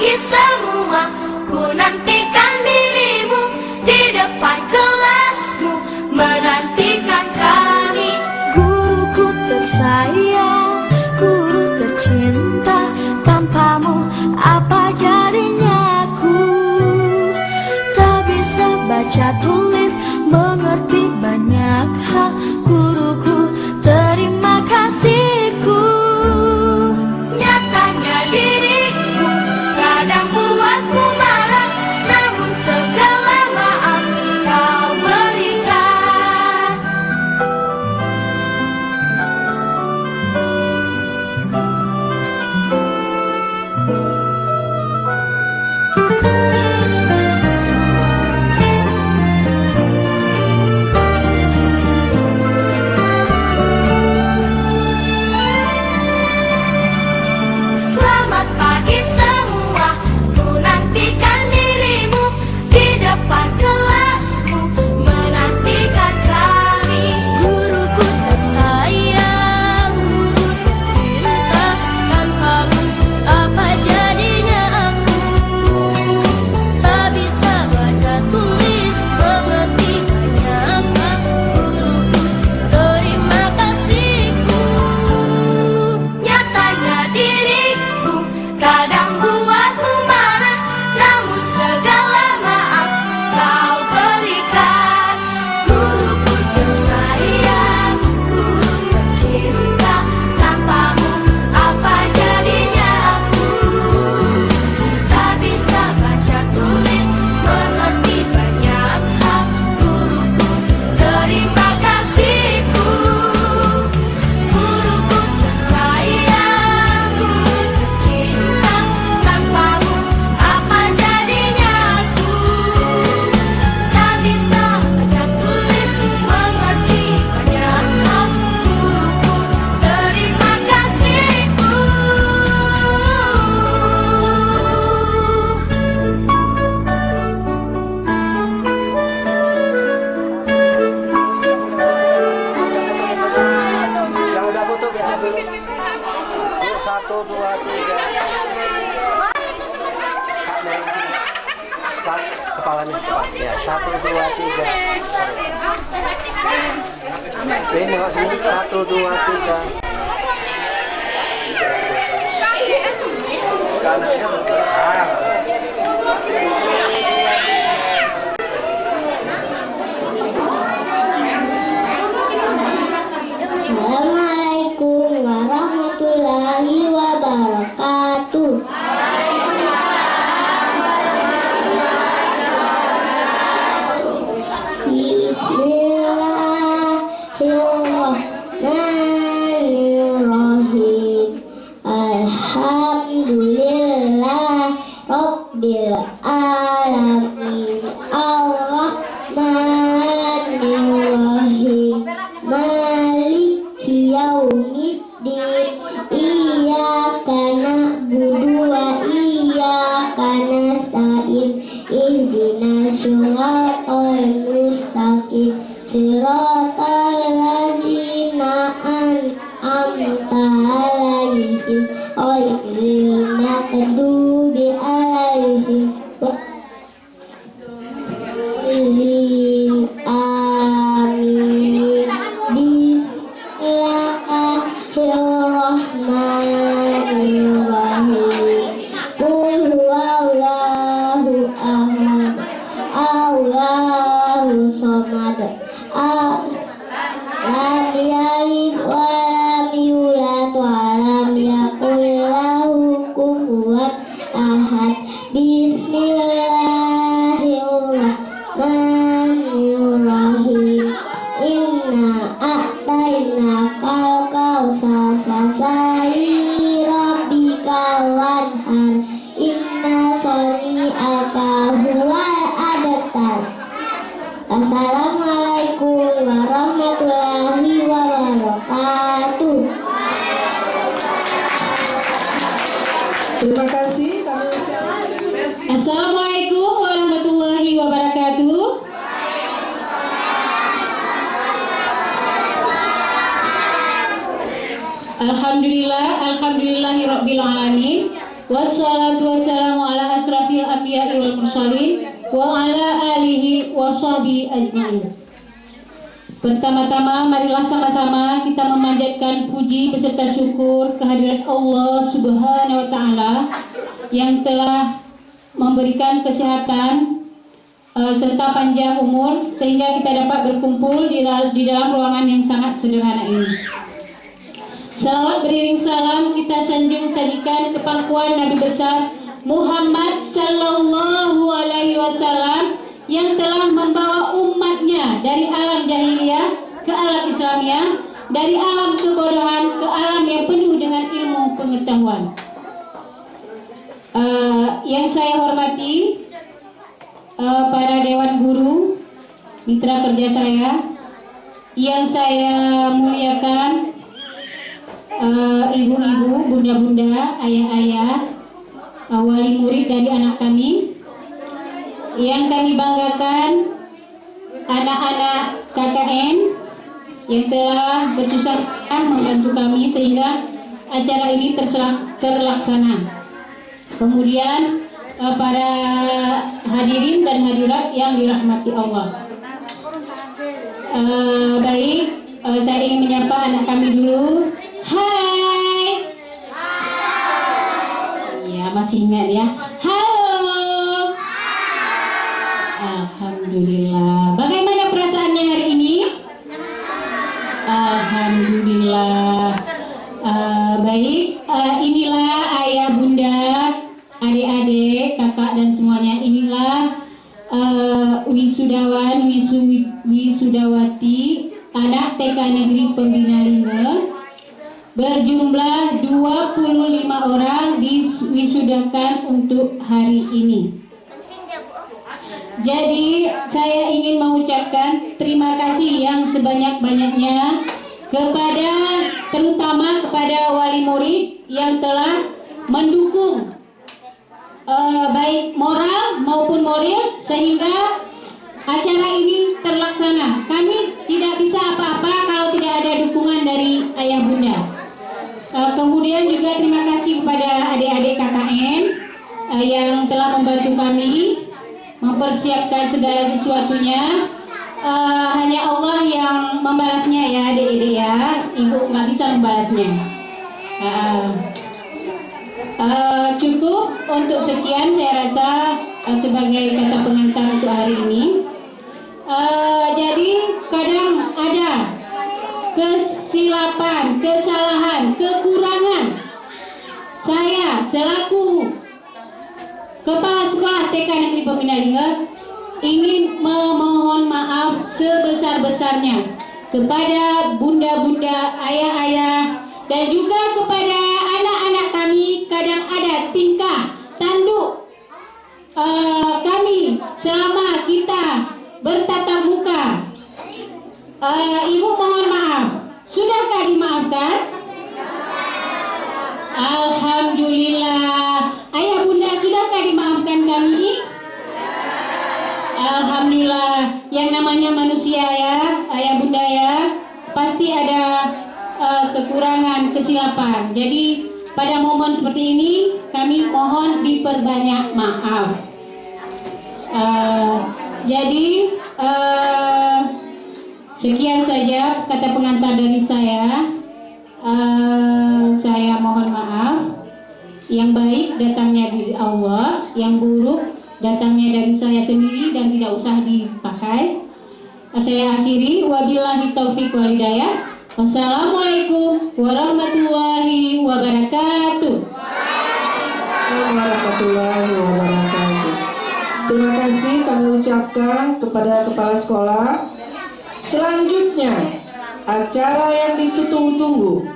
pagi semua, ku nantikan dirimu di depan kelasmu, menantikan kami. Guruku tersayang, guru tercinta, tanpamu apa jadinya aku? Tak bisa baca tulis, mengerti banyak hal. Guruku, terima kasihku. Nyatanya diriku kadang buatmu marah, namun segala maaf kau berikan. Selamat pagi semua, ku nantikan dirimu di depan kelasmu, menantikan kami. Guruku tersayang, guru tercinta, tanpamu apa jadinya aku? Tak bisa baca tulis, mengerti banyak hal. Guruku, terima kasihku. Nyatanya diriku kadang buatmu marah, namun segala maaf kau berikan. Guruku tersayang, guru tercinta, tanpamu apa jadinya aku? Tak bisa baca tulis, mengerti banyak hal. Guruku, terima kasihku. Guruku tersayang, guru tercinta, tanpamu apa jadinya aku? Tak bisa baca tulis, mengerti banyak hal. Guruku, terima kasihku. Yang udah foto biasa dulu. Yuk, 1, 2, 3. Kak, dari sini. Kepalanya depan. Ya, 1, 2, 3. Ini nengok sini. 1, 2, 3. Assalamualaikum warahmatullahi wabarakatuh. Bismillahirrahmanirrahim. Alhamdulillah Rabbil alamin. Ar-Rahmanirrahim. Maliki yaumiddin. Iyyaka na'budu wa iyyaka nasta'in. Ihdinas siratal mustaqim. Siratal ladzina an'amta 'alaihim ghairil maghdubi 'alaihim waladdallin. Amin. Bismillahirrahmanirrahim. Qul huwallahu ahad, Allahu samad, lam yalid wa lam yulad wa lam yakul lahu kufuwan ahad. Bismillahirrahmanirrahim. Inna a'tainakal kautsar fasalli rabbika wanhar. Inna shani'aka huwal abtar. Assalamualaikum warahmatullahi wabarakatuh. Terima kasih kami ucapkan. Assalamualaikum warahmatullahi wabarakatuh. Alhamdulillahirabbil alamin. Wassalatu wassalamu ala mursalin wa ala alihi wa sahbihi ajmain. Pertama-tama marilah sama-sama kita memanjatkan puji beserta syukur kehadirat Allah Subhanahu wa taala yang telah memberikan kesehatan serta panjang umur sehingga kita dapat berkumpul di dalam ruangan yang sangat sederhana ini. Salawat beriring salam kita sanjung sajikan ke pangkuan Nabi besar Muhammad sallallahu alaihi wasallam yang telah membawa umatnya dari alam jahiliyah ke alam Islamiyah, dari alam kebodohan ke alam yang penuh dengan ilmu pengetahuan. Yang saya hormati para dewan guru, mitra kerja saya, yang saya muliakan ibu-ibu, bunda-bunda, ayah-ayah, wali murid dari anak kami, yang kami banggakan anak-anak KKN yang telah bersusah payah membantu kami sehingga acara ini terlaksana. Kemudian para hadirin dan hadirat yang dirahmati Allah. Baik, saya ingin menyapa anak kami dulu. Hai. Ya, masih ingat ya. Halo. Alhamdulillah. Bagaimana perasaannya hari ini? Alhamdulillah. Baik, inilah ayah bunda, adik-adik, kakak dan semuanya. Inilah wisudawan, wisudawati anak TK Negeri Pembina 5 berjumlah 25 orang diwisudakan untuk hari ini. Jadi saya ingin mengucapkan terima kasih yang sebanyak-banyaknya terutama kepada wali murid yang telah mendukung baik moral maupun moral sehingga acara ini terlaksana. Kami tidak bisa apa-apa kalau tidak ada dukungan dari ayah bunda. Kemudian juga terima kasih kepada adik-adik KKN yang telah membantu kami mempersiapkan segala sesuatunya. Hanya Allah yang membalasnya ya adik-adik ya, ibu nggak bisa membalasnya. Cukup untuk sekian saya rasa sebagai kata pengantar untuk hari ini. Jadi kadang ada kesilapan, kesalahan, kekurangan. Saya selaku Kepala Sekolah TK Negeri Pembina 5 ingin memohon maaf sebesar-besarnya kepada bunda-bunda, ayah-ayah, dan juga kepada anak-anak kami. Kadang ada tingkah tanduk kami selama kita bertatap muka. Ibu mohon maaf. Sudahkah dimaafkan? Alhamdulillah. Ayah bunda, sudahkah dimaafkan kami? Alhamdulillah. Yang namanya manusia ya, ayah bunda ya, pasti ada kekurangan, kesilapan. Jadi pada momen seperti ini kami mohon diperbanyak maaf. Jadi sekian saja kata pengantar dari saya. Saya mohon maaf. Yang baik datangnya dari Allah, yang buruk datangnya dari saya sendiri dan tidak usah dipakai. Saya akhiri, wabillahi taufiq wal hidayah. Wassalamualaikum warahmatullahi wabarakatuh. Warahmatullahi wabarakatuh. Terima kasih kami ucapkan kepada kepala sekolah. Selanjutnya acara yang ditunggu-tunggu,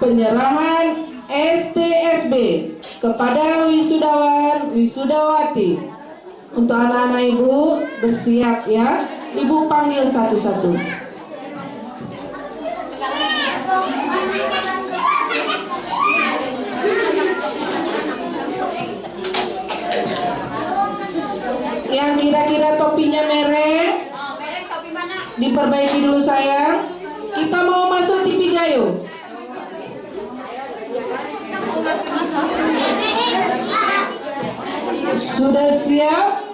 penyerahan STSB kepada wisudawan, wisudawati. Untuk anak-anak ibu bersiap ya. Ibu panggil satu-satu. Yang kira-kira topinya merek, diperbaiki dulu sayang. Kita mau masuk TV Gayo. Sudah siap?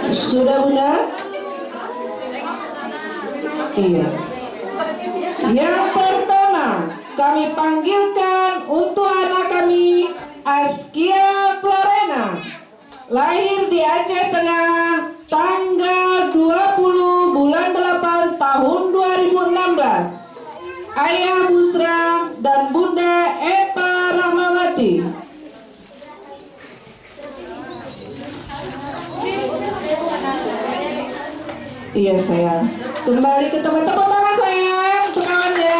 Sudah Bunda? Iya. Yang pertama, kami panggilkan untuk anak kami Askia Florena, lahir di Aceh Tengah, tanggal 20 bulan 8 tahun 2016. Ayah Busra dan Bunda Eva Rahmawati. Iya sayang. Kembali ke tempat, tepuk tangan sayang untuk kawannya.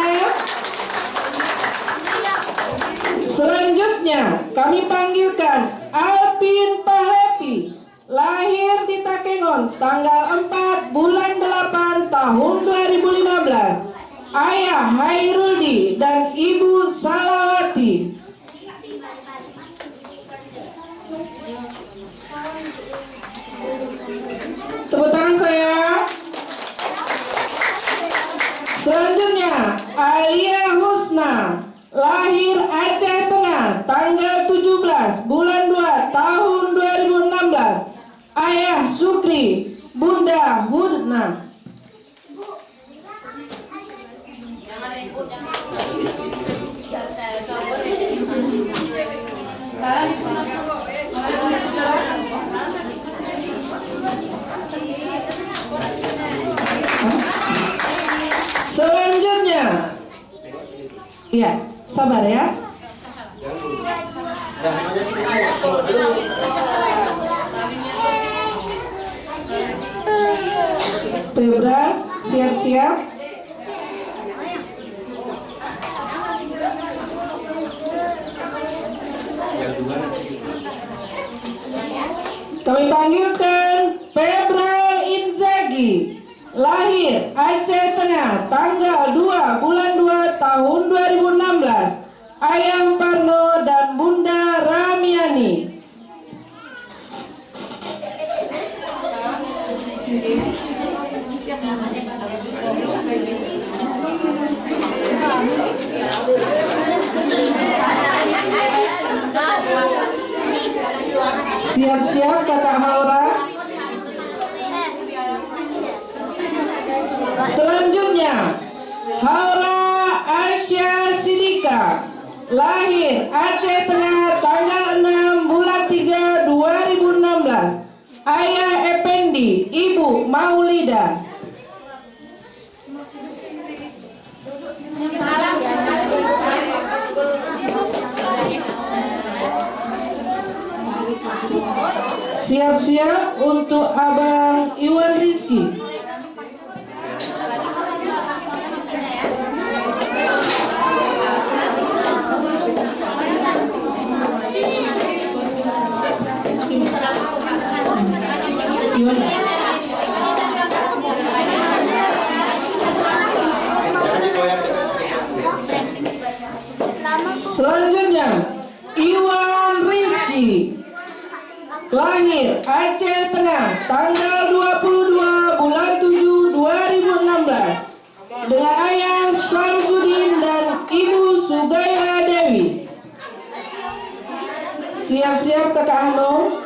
Selanjutnya kami panggilkan Alpin Pahlepi, lahir di Takengon, tanggal 4 bulan 8 tahun 2015. Ayah Hairuldi dan Ibu Salawati. Tepuk tangan sayang. Selanjutnya Alia Husna, lahir Aceh Tengah, tanggal 17 bulan 2 tahun 2016. Ayah Sukri, Bunda Hudna. Selanjutnya, iya, sabar ya. Febra, siap-siap. Kami panggilkan Febra Inzaghi, lahir Aceh Tengah, tanggal 2 bulan 2 tahun 2016. Ayah Parno dan Bunda Ramiani. Siap-siap Kakak Haura. Selanjutnya Haura Asya Sidika, lahir Aceh Tengah, tanggal 6 bulan 3 2016. Ayah Effendi, Ibu Maulida. Siap-siap untuk Abang Iwan Rizky. Selanjutnya Iwan Rizky, lahir Aceh Tengah, tanggal 22 bulan 7 2016. Dengan ayah Samsudin dan Ibu Sugaila Dewi. Siap-siap Kakak Hanum.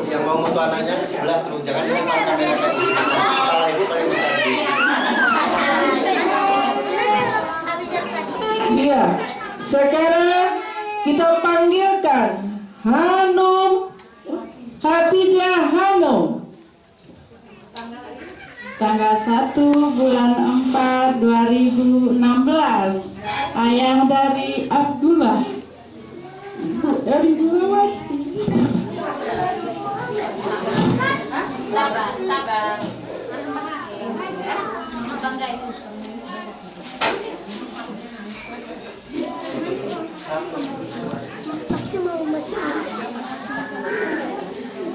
Yang mau foto anaknya ke sebelah terus, jangan di depan kamera kayak gini. Kepala ibu paling besar. Iya, sekarang kita panggilkan Hanum Hatijah Hanum, tanggal 1 bulan 4 2016. Ayah dari Abdullah, ibu dari Gurawati. Sabar.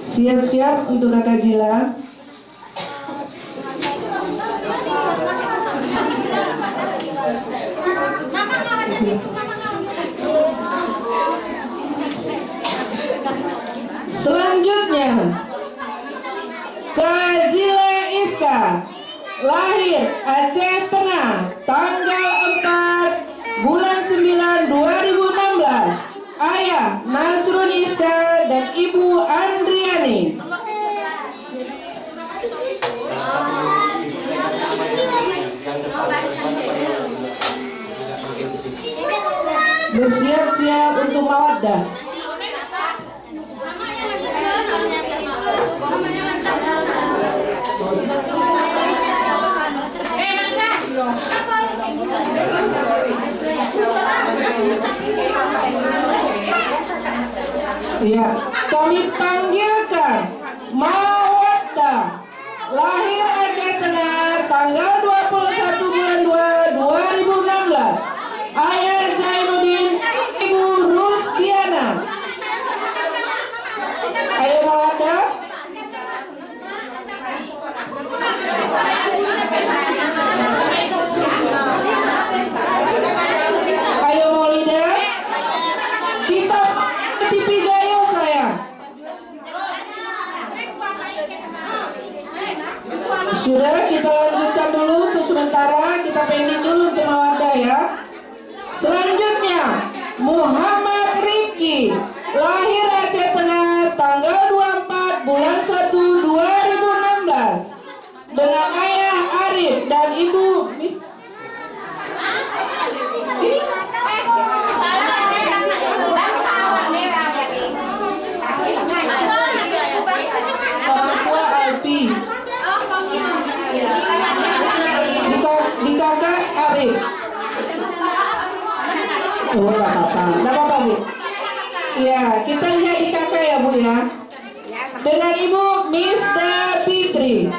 Siap-siap untuk kakak Jila. Selanjutnya, Kak Jila Iska, lahir Aceh Tengah, tanggal 4 bulan 9 2016. Ayah Nasrun Iska dan Ibu Andriani. Bersiap-siap untuk mawaddah. Ya, kami panggilkan Mawaddah, lahir Aceh Tengah, tanggal 21 bulan 2 2016. Ayah Zainuddin, Ibu Rusdiana. Ayo Mawaddah. Ayo Maulida. Kita TV Gayo sayang. Sudah, kita lanjutkan dulu untuk sementara, kita pending dulu untuk Mawaddah ya. Selanjutnya, Muhammad Rifki, lahir Aceh Tengah, tanggal 24 bulan 1 2016. Dengan ayah Arif dan ibu Miss orang tua Alpi. Di kakak Arif. Oh, nggak apa-apa Bu. Ya, kita lihat di kakak ya Bu ya. Dengan ibu Misda Fitri.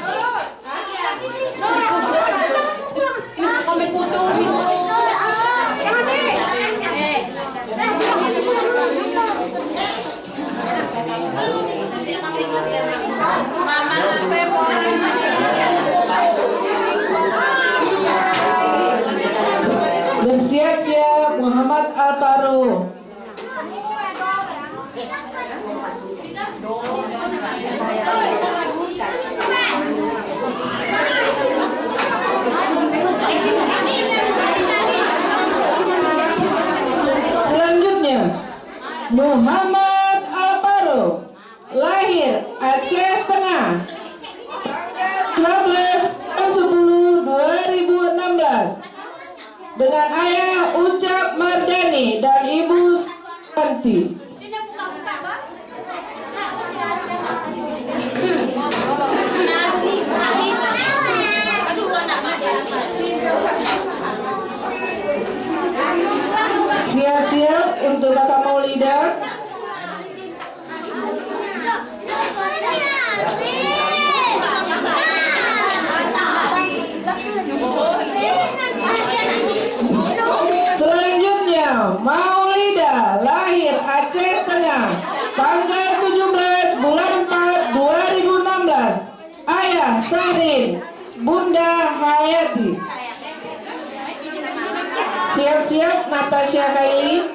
Bersiap-siap Muhammad Alparu. Selanjutnya Muhammad Alparu, lahir Aceh Tengah, 12/10/2016. Dengan ayah Ucap Mardani dan ibu Santi. Siap-siap untuk kakak Maulida. Selanjutnya Maulida, lahir Aceh Tengah, tanggal 17 bulan 4 2016. Ayah Sahrin, Bunda Hayati. Siap-siap Natasha Kaili.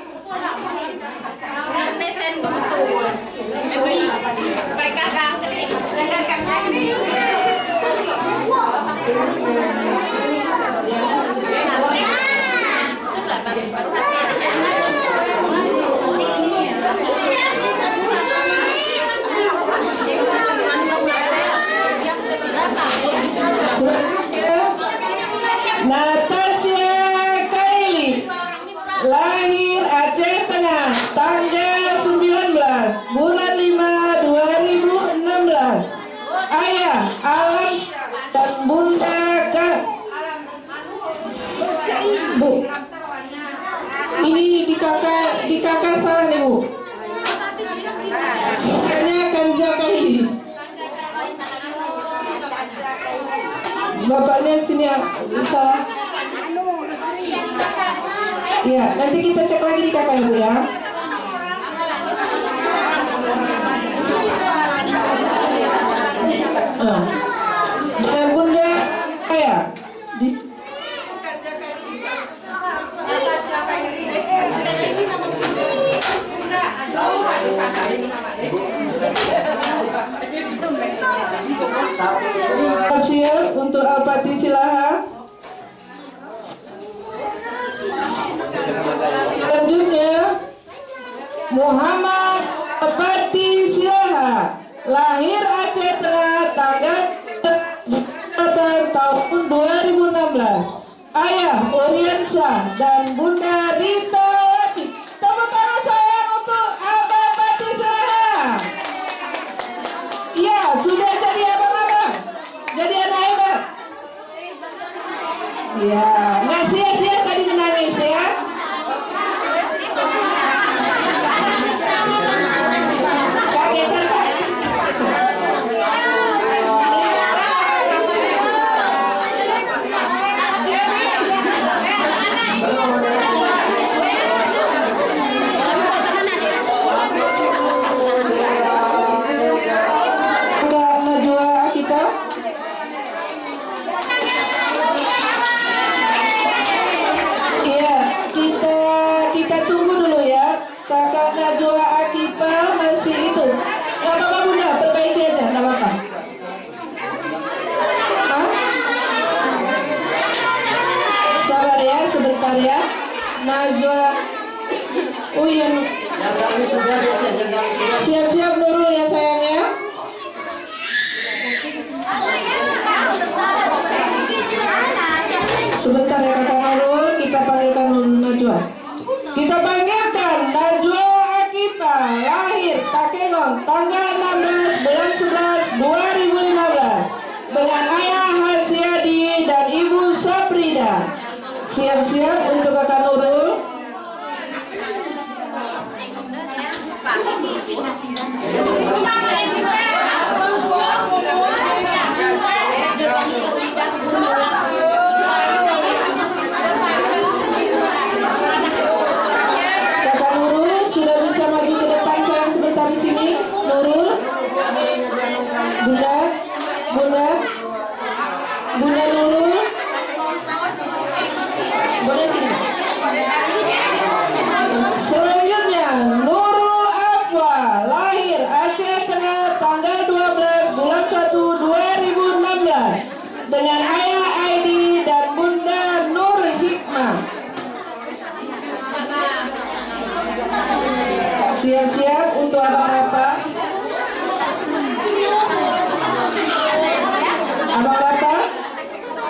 Natasha Kaili, lahir Aceh Tengah, tanggal 19 bulan 5 2016. Ayah Alam dan Bunda Kak. Bu, ini di kakak salah nih Bu. Kayaknya Kanza Kaili. Bapaknya sini salah. Iya, nanti kita cek lagi di kakak ya Bu ya. Dengan Bunda saya siap untuk Al-Fatih Silaha. Selanjutnya Muhammad Al-Fatih Silaha, lahir Aceh Tengah tanggal 8 tahun 2016. Ayah Oriansyah dan Bunda Rita. Tepuk tangan sayang untuk Abang Fatih Silaha. Iya, sudah jadi abang-abang, jadi anak hebat. Iya, nggak sia-sia tadi menangis ya. Kakek santai. Kakak Najwa kita. Iya, kita tunggu dulu ya. Kakak Najwa Akipa masih itu. Gak apa-apa Bunda, perbaiki aja, gak apa-apa. Hah? Sabar ya, sebentar ya. Najwa. Oh iya. Siap-siap Nurul ya sayangnya. Sebentar ya kakak Nurul, kita panggilkan Nurul Najwa. Kita panggilkan Najwa Akipa, lahir Takengon, tanggal 16 bulan 11 2015, dengan ayah Hasyadi dan ibu Saprida. Siap-siap untuk kakak Nurul. Kakak Nurul sudah bisa maju ke depan sayang sebentar di sini. Nurul, Bunda Nurul, boleh tidak? Selanjutnya Nurul Afwa, lahir Aceh Tengah tanggal 12 bulan 1 2016, dengan ayah Aidi dan Bunda Nur Hikmah. Siap-siap untuk Abang Rapa. Abang Rapa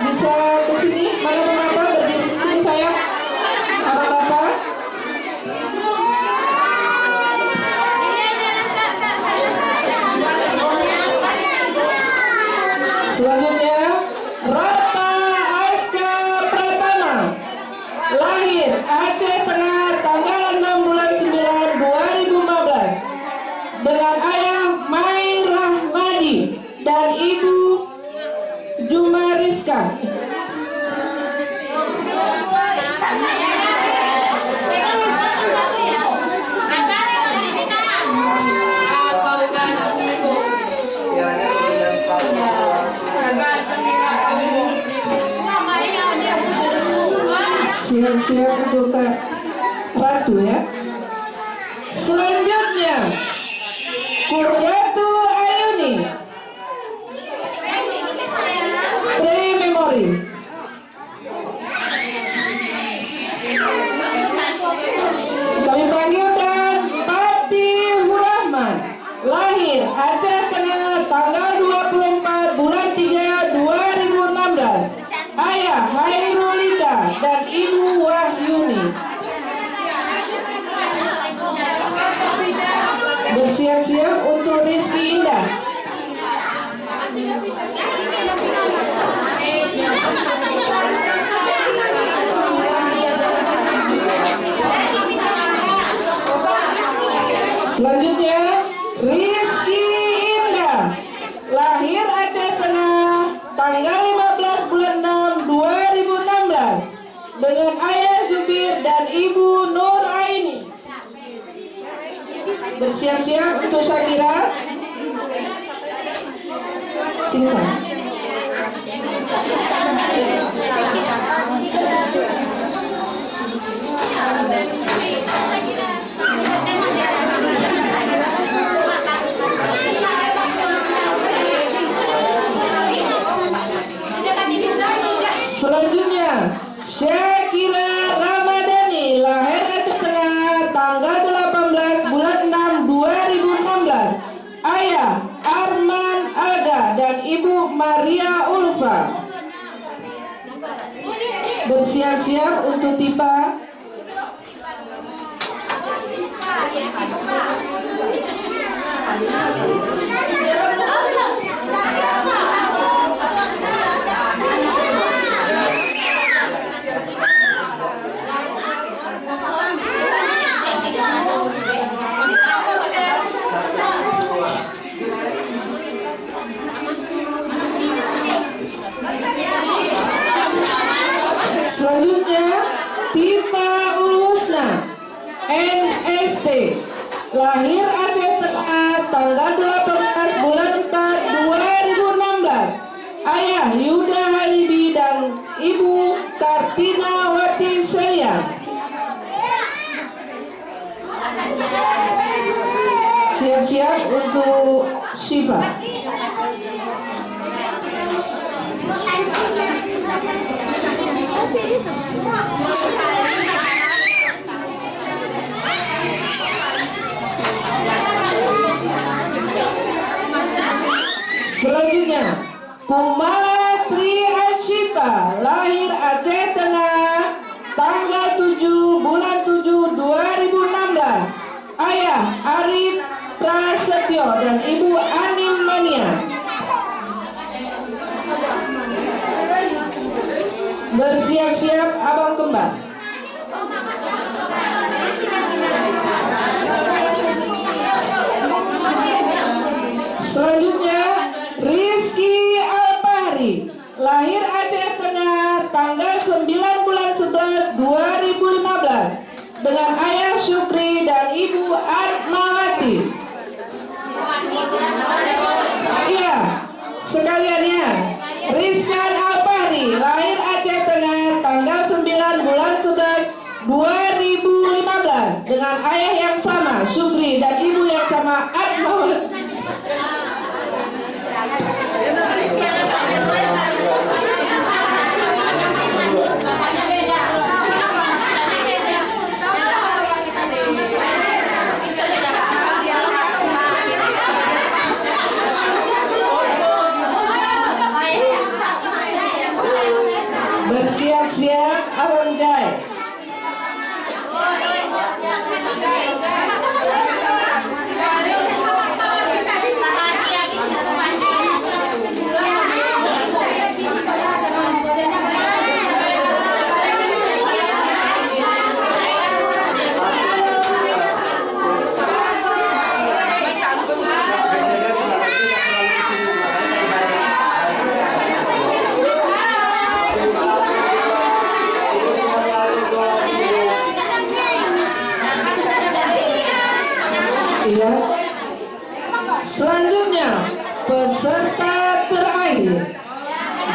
bisa ke sini. Mana Abang Rapa? Berdiri di sini sayang. Abang Rapa. Selanjutnya Rapa Aska Pratama, lahir Aceh Tengah tanggal 6 bulan 9 2015, dengan ayah Mai Rahmadi dan ibu Jumariska. Siap-siap untuk Kak Ratu ya. Selanjutnya Kurratu Ayuni, pre-memory. Kami panggilkan Fatihur Rahman, lahir Aceh Tengah tanggal 24 bulan 3 2016, ayah Hairulika dan ibu Wahyuni. Bersiap-siap untuk Rizky Indah. Selanjutnya Rizky Indah, lahir Aceh Tengah tanggal 15 bulan 6 2016, dengan ayah Zubir dan Ibu Nur Aini. Bersiap-siap untuk Syakira. Sini sana. Selanjutnya, Syakira Ramadhani, lahir Aceh Tengah, tanggal 18 bulan 6 2016. Ayah Arman Alga dan Ibu Maria Ulfa. Bersiap-siap untuk tiba. Selanjutnya, Tipa Ulhusna, NST, lahir Aceh Tengah, tanggal 18 bulan 4 2016. Ayah Yuda Halibi dan Ibu Kartina Wati Selian. Siap-siap untuk Syifa. Selanjutnya, Kumala Tri Ashifa, lahir Aceh Tengah, tanggal 7 bulan 7 2016. Ayah Arif Prasetyo dan Ibu Anim Mania. Bersiap-siap abang kembar. Selanjutnya, Rizky Alpahri, lahir Aceh Tengah, tanggal 9 bulan 11 2015. Dengan ayah Syukri dan Ibu Atmawati. Iya, sekalian ya. Rizkan Alpahri, lahir Aceh Tengah, tanggal 9 bulan 11 2015. Dengan ayah yang sama, Syukri, dan ibu yang sama, Atmawati. Bersiap-siap abang jai. Ya. Selanjutnya, peserta terakhir,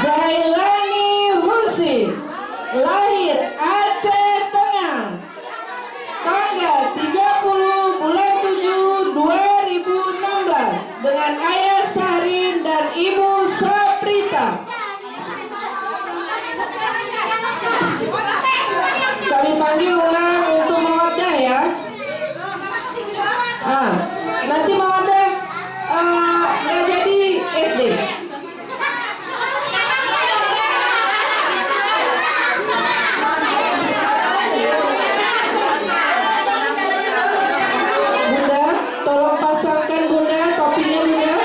Jailani Husin, lahir Aceh Tengah, tanggal 30 bulan 7 2016. Dengan ayah Sahrin dan ibu Saprita. Kami panggil ulang untuk mawaddah ya. Nanti mawaddah nggak jadi SD. Bunda, tolong pasangkan Bunda topinya Bunda.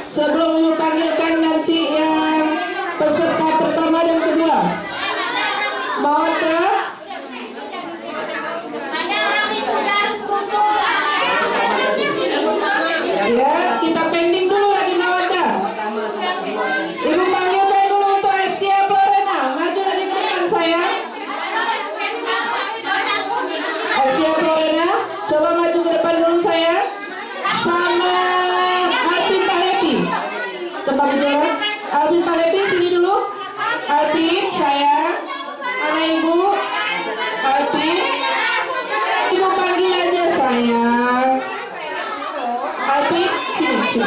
sebelum Ibu panggilkan nanti yang peserta pertama dan kedua. Mohon ke ya, kita pending dulu lagi Mawanda. Ibu panggilkan dulu untuk Askia Florena. Maju lagi ke depan saya. Askia Florena, coba maju ke depan dulu saya. Sama Alvin Palepi. Tempat bicara. Alvin Palepi sini dulu. Alvin, saya. Mana Ibu? Alvin. Ibu panggil aja saya. Alvin, sini.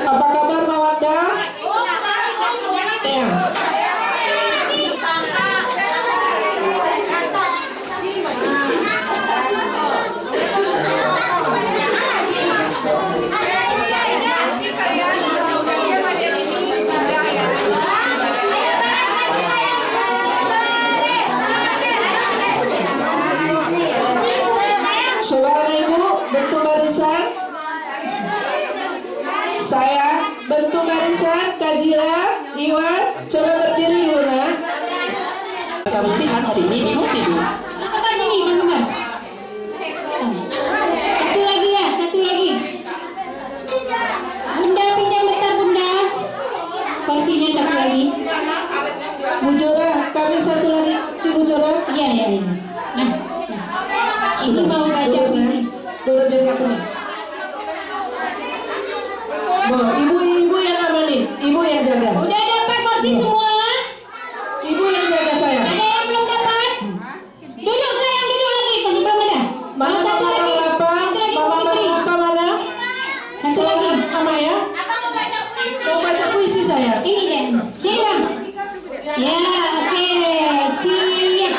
Apa kabar Mawanda? Ya. Saudara Ibu, bentuk barisan. Saya bentuk barisan. Kajira, Iwan, coba berdiri dulu nak. Kamu lihat hari ini tidur. Apa sini, teman-teman? Satu lagi. Bunda pinjam bentar Bunda. Kursinya satu lagi. Bu Jora, kami satu lagi. Si Bu Jora. Iya. Nah. Ini mau baca puisi. Dulu dari aku nih. Ibu yang apa nih? Ibu yang jaga. Udah dapat kursi semua? Ibu yang jaga saya. Ada yang belum dapat? Duduk sayang, duduk lagi. Masih belum ada. Mana Satu lagi. Mama apa mana? Satu lagi. Mama ya. Mau baca puisi saya. Ini deh. Sini bang. Ya, oke. Siap.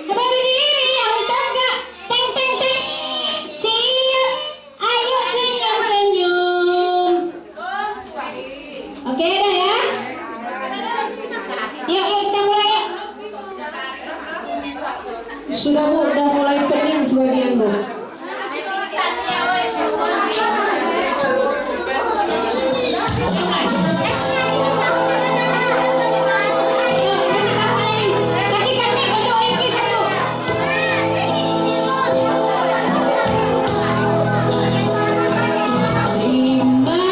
Berdiri yang tegak. Teng. Siap. Ayo senyum. Oke dah ya. Yuk kita mulai yuk. Sudah Bu, udah mulai pening sebagian Bu. Kasih kartu untuk Olympic satu. Terima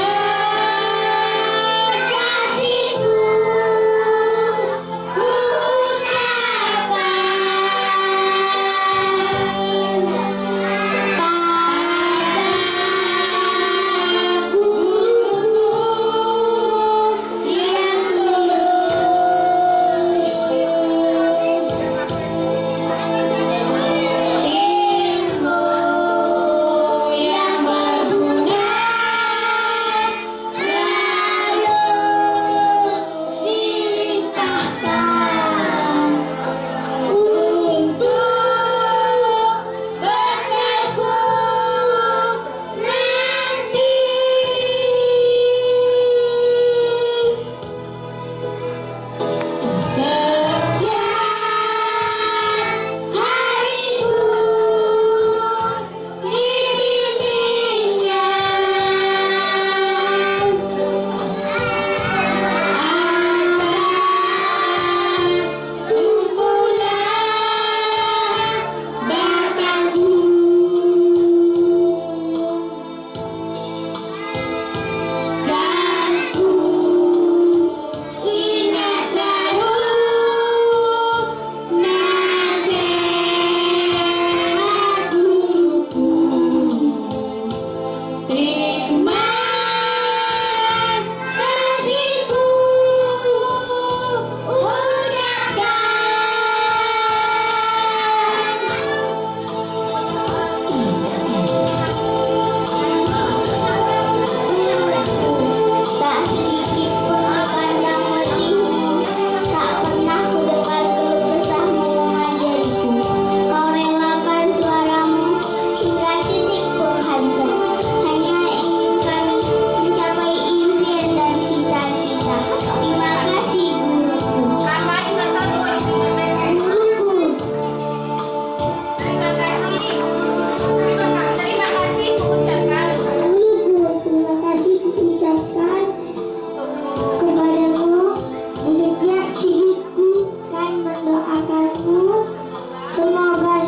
kasihku ku ucapkan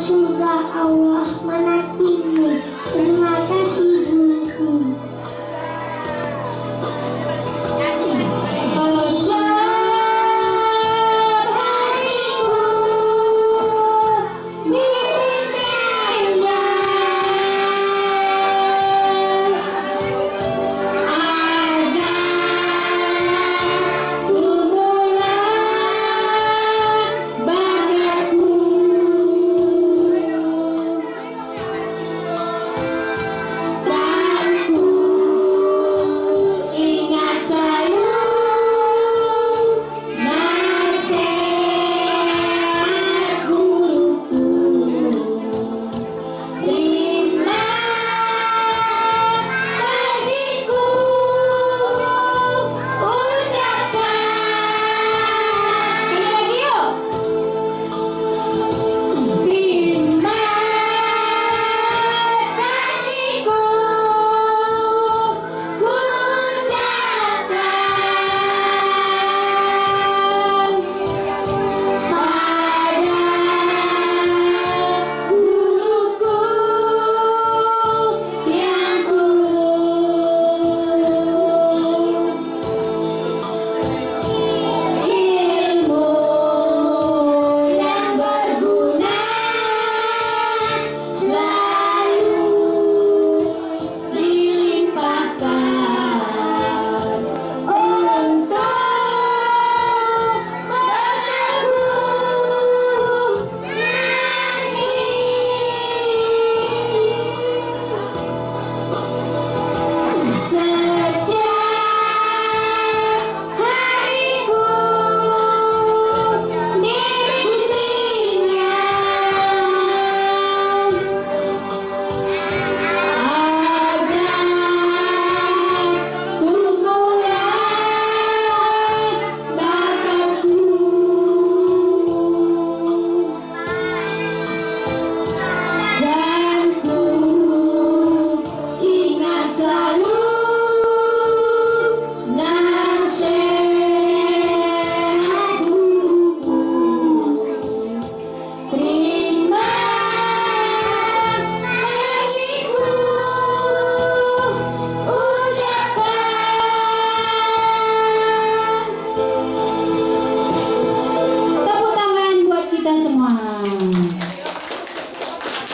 surga Allah menantimu. Terima kasih guruku.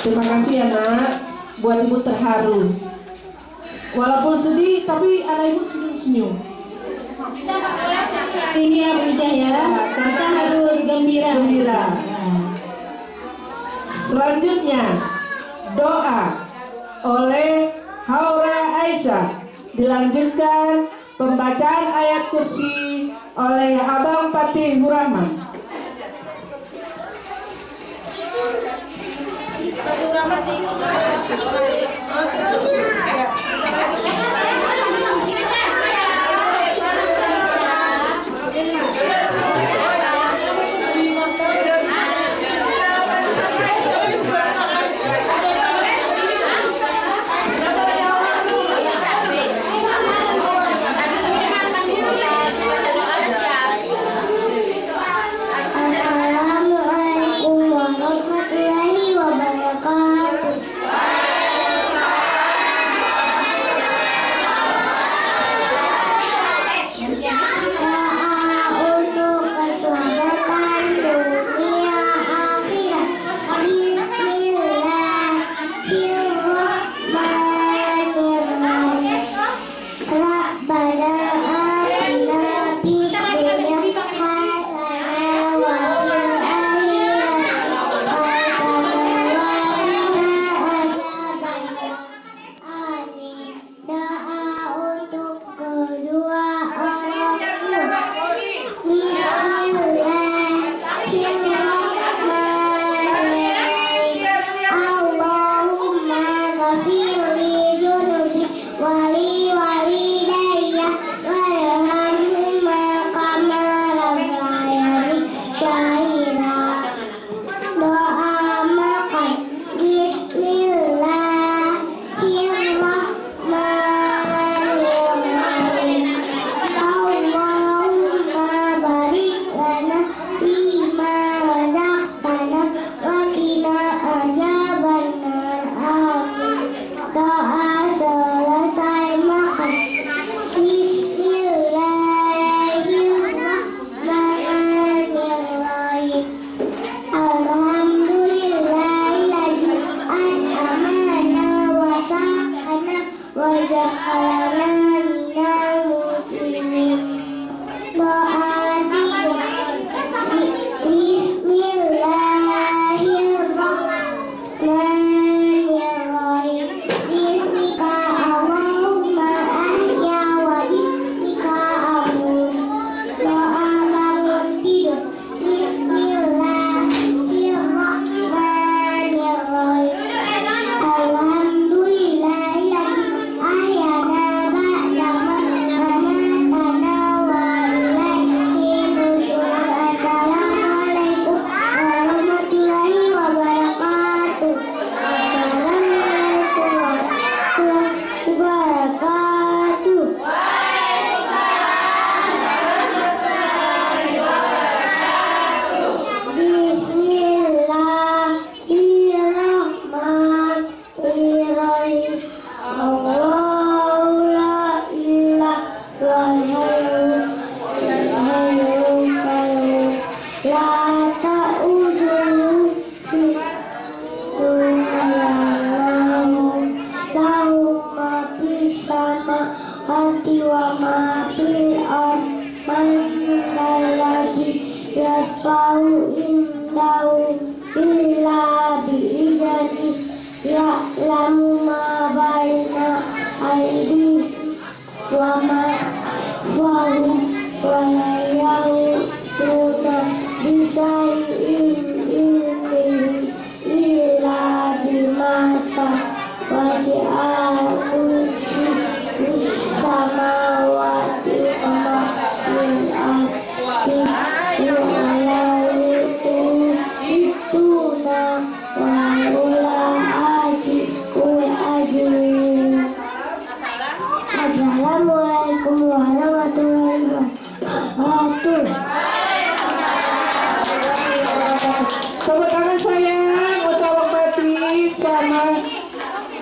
Terima kasih ya nak, buat ibu terharu. Walaupun sedih, tapi anak ibu senyum-senyum. Ini ya Bu Ija ya, kita harus gembira. Gembira. Selanjutnya, doa oleh Haura Aisyah. Dilanjutkan pembacaan ayat kursi oleh Abang Patih Rahman. Assalamualaikum warahmatullahi wabarakatuh.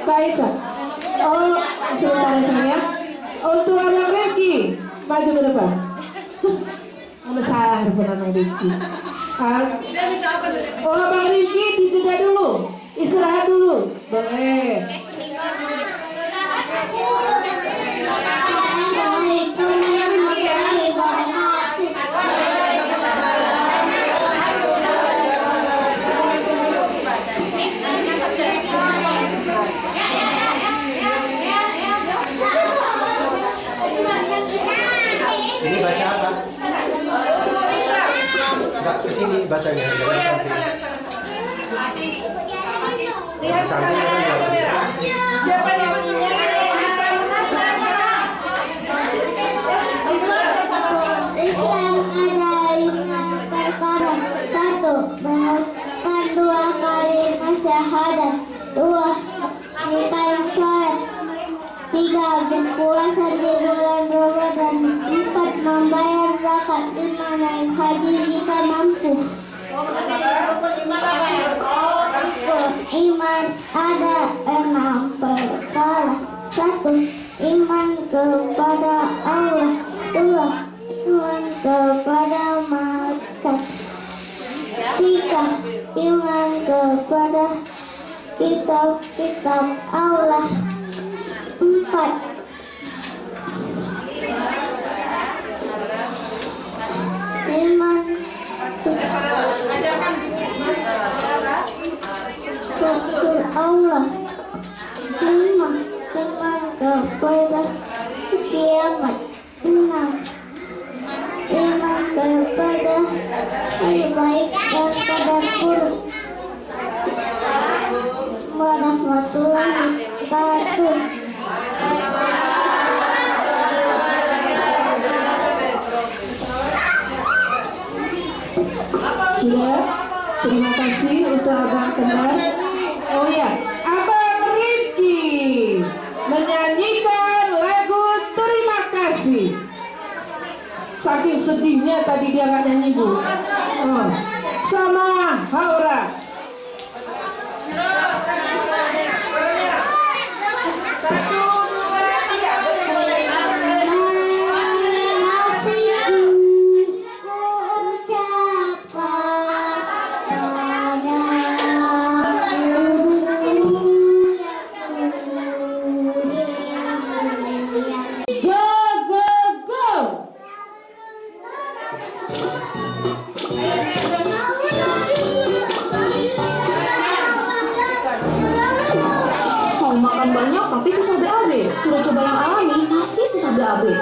Kak Aisyah. Oh, sebentar ya sayang. Untuk Abang Rifki, maju ke depan. Besar pun Abang Rifki. Oh, Abang Rifki dijeda dulu, istirahat dulu. Boleh. Assalamualaikum warahmatullahi wabarakatuh. Ini baca apa? Enggak, kesini bacanya. Sampai Siapa yang Islam ada 5 perkara. 1. Mengucapkan 2 kalimat syahadat. 2. Menunaikan sholat. 3. Berpuasa di bulan Ramadan. 4. Membayar zakat. 5. Naik haji jika mampu. Iman ada 6 perkara. 1. Iman kepada Allah. 2. Iman kepada malaikat. 3. Iman kepada kitab-kitab Allah. 4. Iman Rasul Allah. 5. Iman kepada kiamat. 6. Iman kepada baik dan kadar buruk. Warahmatullahi wabarakatuh. Sudah, terima kasih untuk Abang Kendar. Oh ya, Abang Rifki menyanyikan lagu Terima Kasih. Saking sedihnya tadi dia nggak nyanyi Bu. Oh. Sama Haura. Makan banyak tapi susah BAB. Sudah coba yang alami masih susah BAB.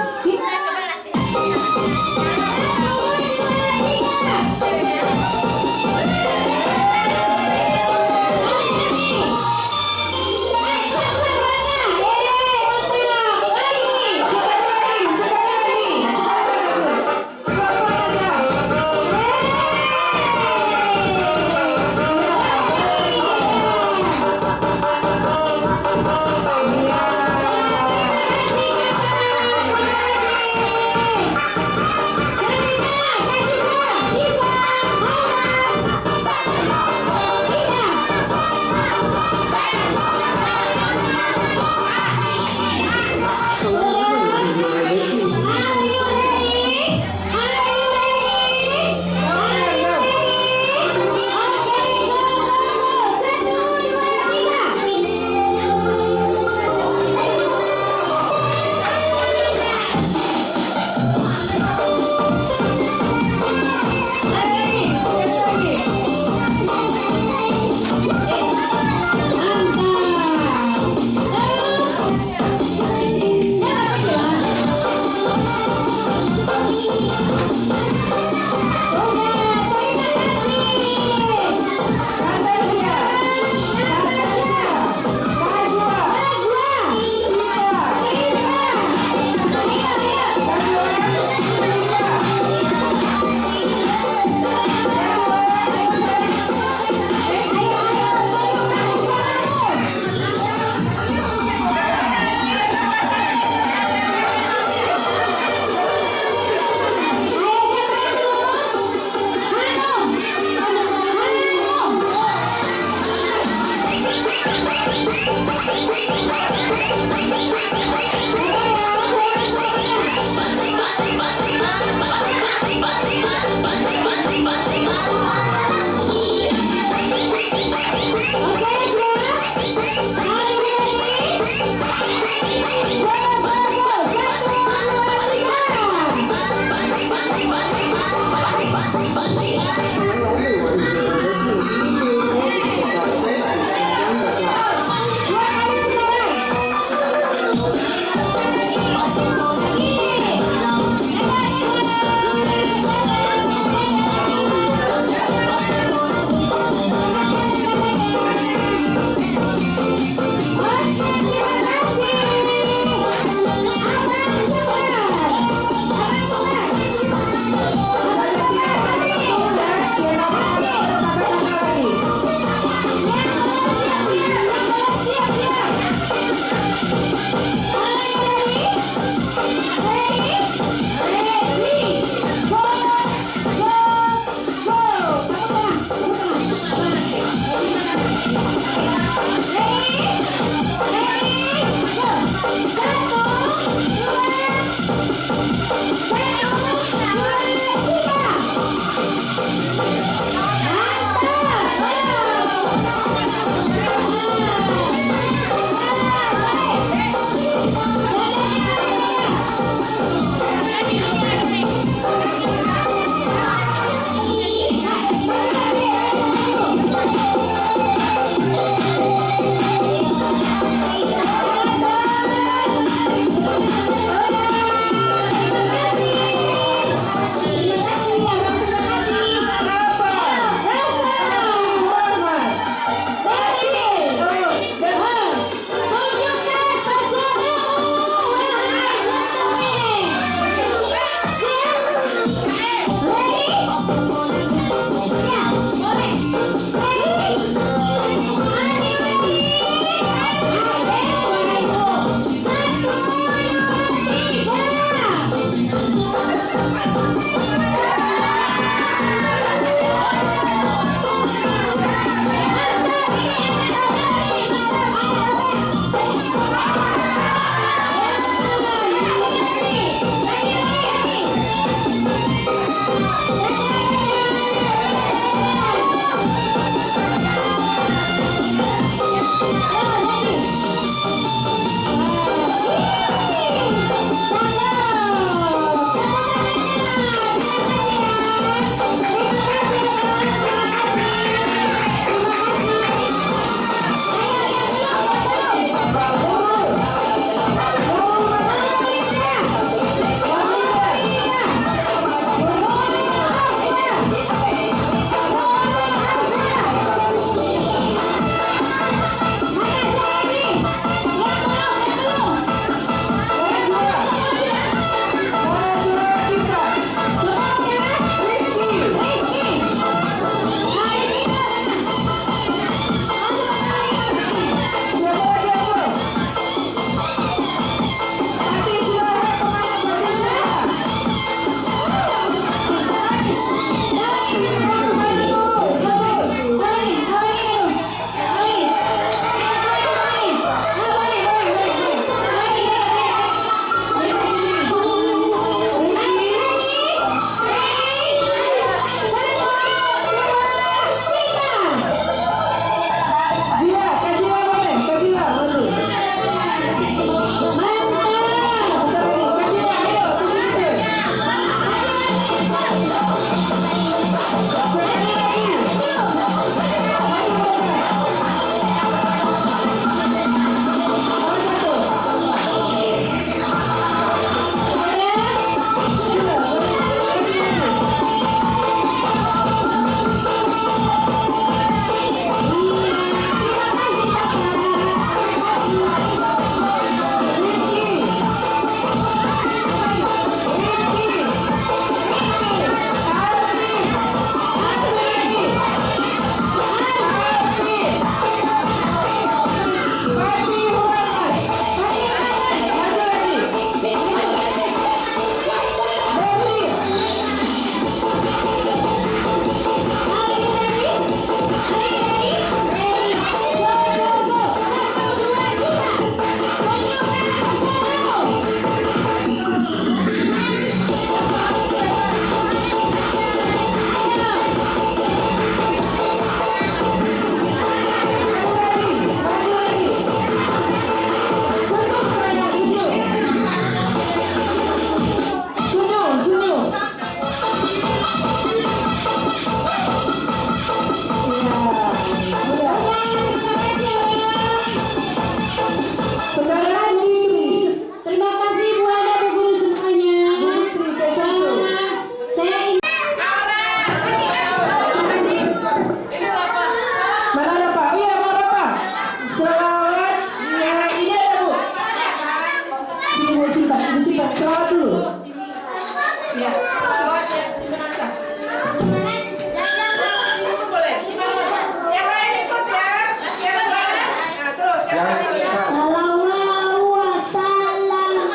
Sallallahu wasallam.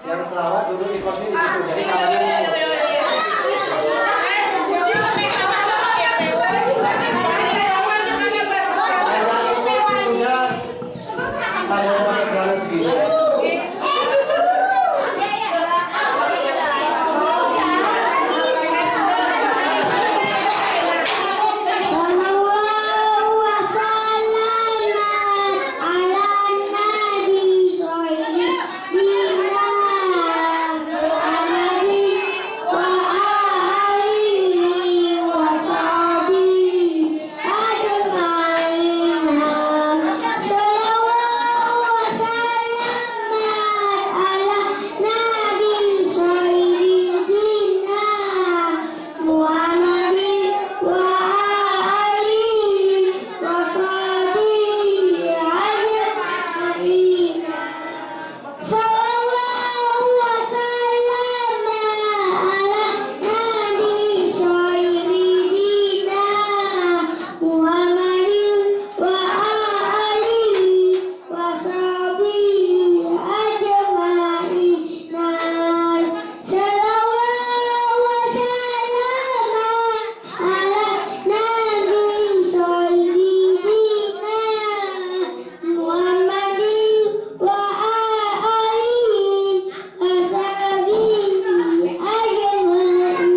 Yang selawat duduk di kursi di situ. Jadi kamarnya sudah ada celana segini. Sallallahu wasallam ala nabi sayyidina Muhammadin wa alihi wa sahbihi ajma'in. Sallallahu wasallam ala nabi sayyidina Muhammadin wa alihi wa sahbihi ajma'in. Sallallahu wasallam ala nabi sayyidina Muhammadin wa alihi wa sahbihi ajma'in. Sallallahu wasallam ala nabi sayyidina Muhammadin wa alihi wa sahbihi ajma'in.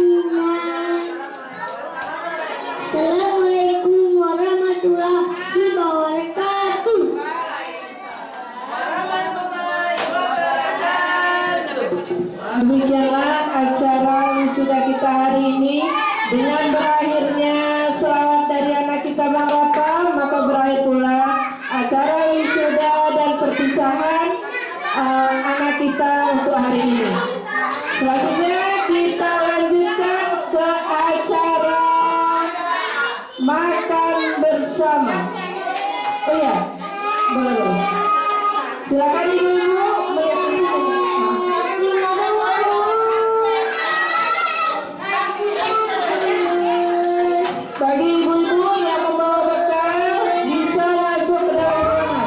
Assalamualaikum warahmatullahi wabarakatuh. Demikianlah acara wisuda kita hari ini. Dengan berakhirnya selawat dari anak kita Bang Rafa, maka berakhir pula acara wisuda dan perpisahan anak kita untuk hari ini. Selanjutnya kita lanjutkan ke acara makan bersama. Oh ya, boleh. Silakan ibu-ibu melihat ke sini. Bagi ibu-ibu yang membawa bekal bisa masuk ke dalam ruangan.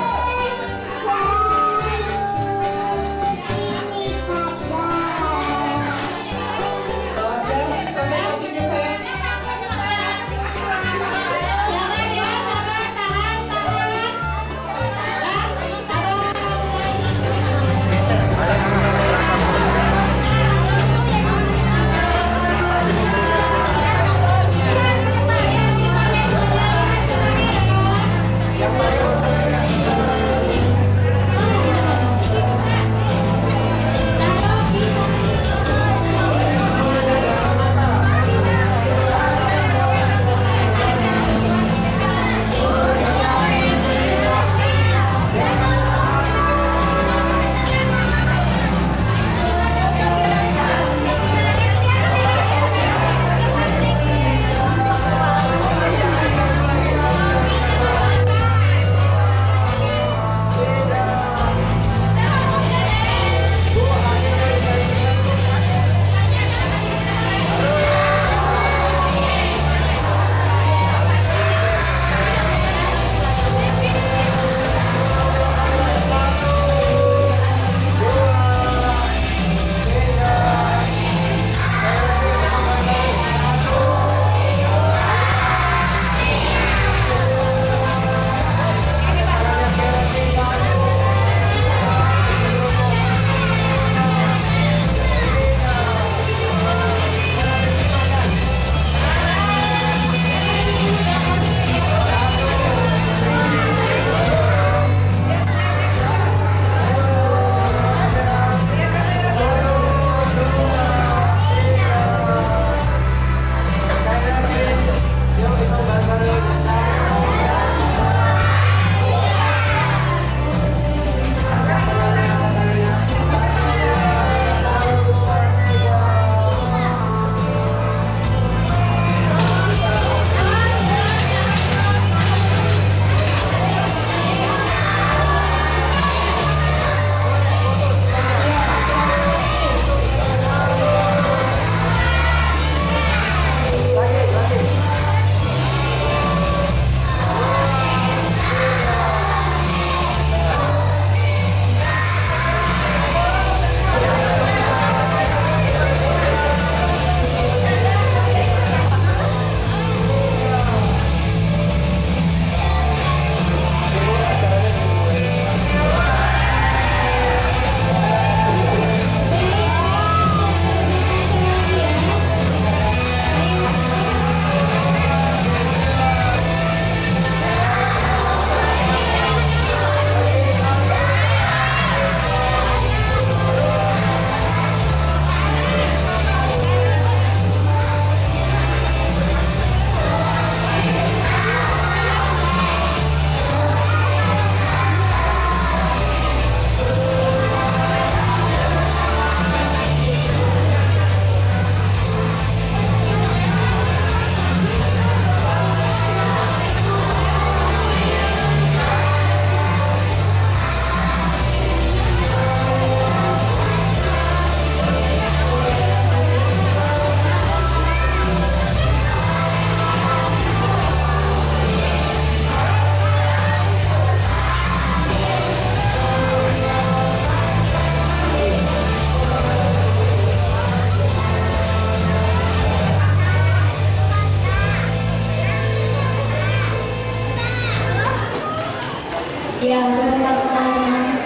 Ya, sebentar teman-teman.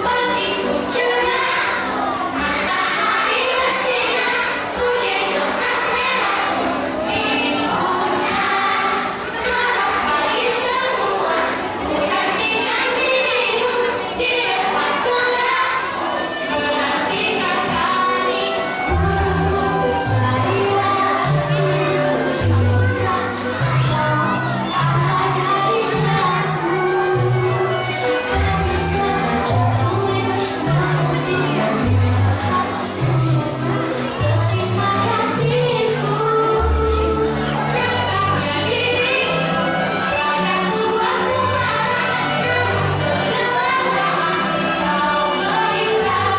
Pagiku cerah, matahari bersinar, ku gendong tas merahku di punggung. Selamat pagi semua, ku nantikan dirimu di depan kelasku, menantikan kami. Guru saya, guru cinta, kamu apa jadinya aku? Tak bisa baca tulis, namun tidak menyerah. Terima kasihku, nyatakan dirimu, kadang buatku marah, namun segala kau berikan.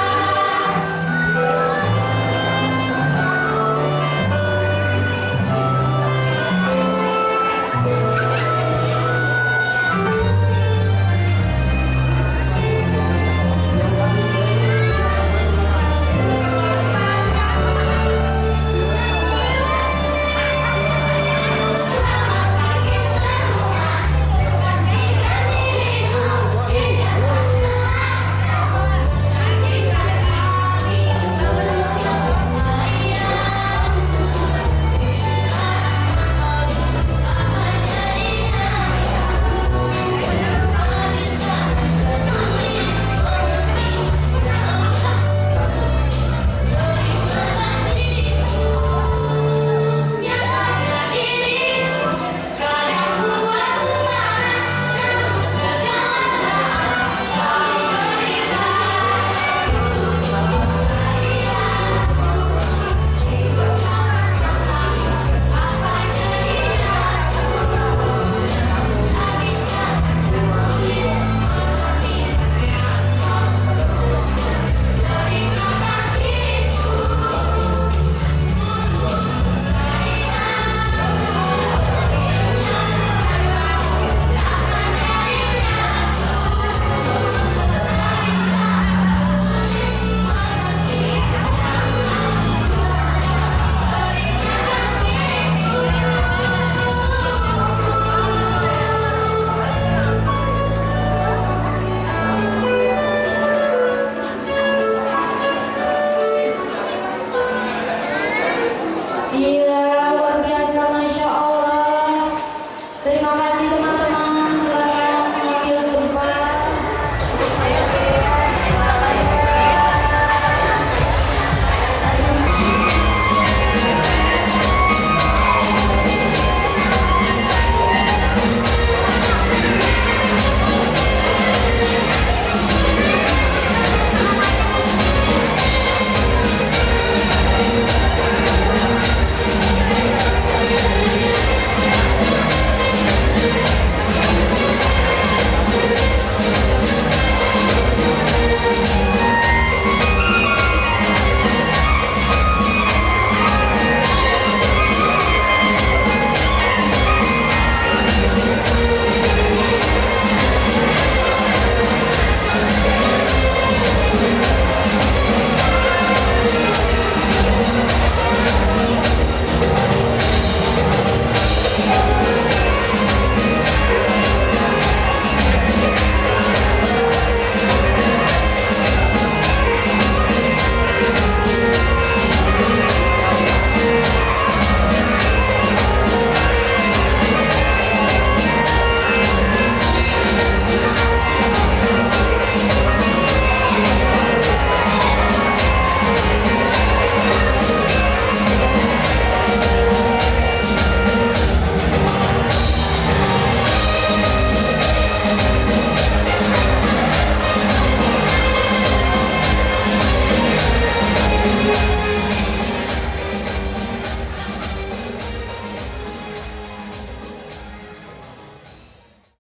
Selamat pagi semua, nantikan dirimu di depan kelasku, menantikan kami. Guru sayang, apa jadinya aku? Tak bisa baca tulis, mengerti gampang. Terima kasihku, nyatakan dirimu, kadang buatku marah, namun segala kau berikan. Guru sayang, cinta kamu, apa jadinya aku? Tak bisa baca tulis, mengerti gampang. Terima kasihku, Gila, luar biasa, Masya Allah. Terima kasih.